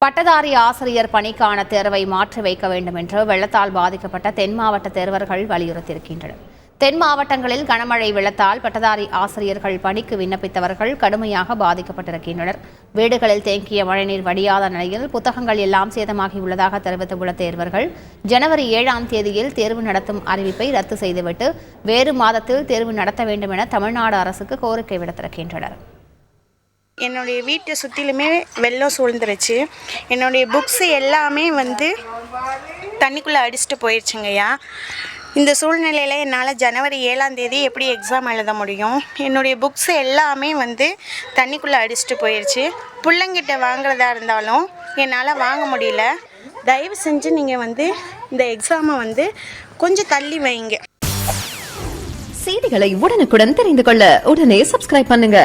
பட்டதாரி ஆசிரியர் பணிக்கான தேர்வை மாற்றி வைக்க வேண்டும் என்று வெள்ளத்தால் பாதிக்கப்பட்ட தென் மாவட்ட தேர்வர்கள் வலியுறுத்தியிருக்கின்றனர். தென் மாவட்டங்களில் கனமழை வெள்ளத்தால் பட்டதாரி ஆசிரியர்கள் பணிக்கு விண்ணப்பித்தவர்கள் கடுமையாக பாதிக்கப்பட்டிருக்கின்றனர். வீடுகளில் தேங்கிய மழைநீர் வடியாத நிலையில் புத்தகங்கள் எல்லாம் சேதமாகியுள்ளதாக தெரிவித்துள்ள தேர்வர்கள் ஜனவரி 7ஆம் தேதியில் தேர்வு நடத்தும் அறிவிப்பை ரத்து செய்துவிட்டு வேறு மாதத்தில் தேர்வு நடத்த வேண்டும் என தமிழ்நாடு அரசுக்கு கோரிக்கை விடுத்திருக்கின்றனர். என்னுடைய வீட்டை சுற்றிலுமே வெள்ளம் சூழ்ந்துருச்சு. என்னுடைய புக்ஸு எல்லாமே தண்ணிக்குள்ளே அடிச்சுட்டு போயிடுச்சுங்கய்யா. இந்த சூழ்நிலையில் என்னால் ஜனவரி 7ஆம் தேதி எப்படி எக்ஸாம் எழுத முடியும்? என்னுடைய புக்ஸு எல்லாமே தண்ணிக்குள்ளே அடிச்சுட்டு போயிடுச்சு. பிள்ளைங்கிட்ட வாங்குறதா இருந்தாலும் என்னால் வாங்க முடியல. தயவு செஞ்சு நீங்கள் இந்த எக்ஸாமை கொஞ்சம் தள்ளி வைங்க. செய்திகளை உடனுக்குடன் தெரிந்து கொள்ள உடனே சப்ஸ்கிரைப் பண்ணுங்க.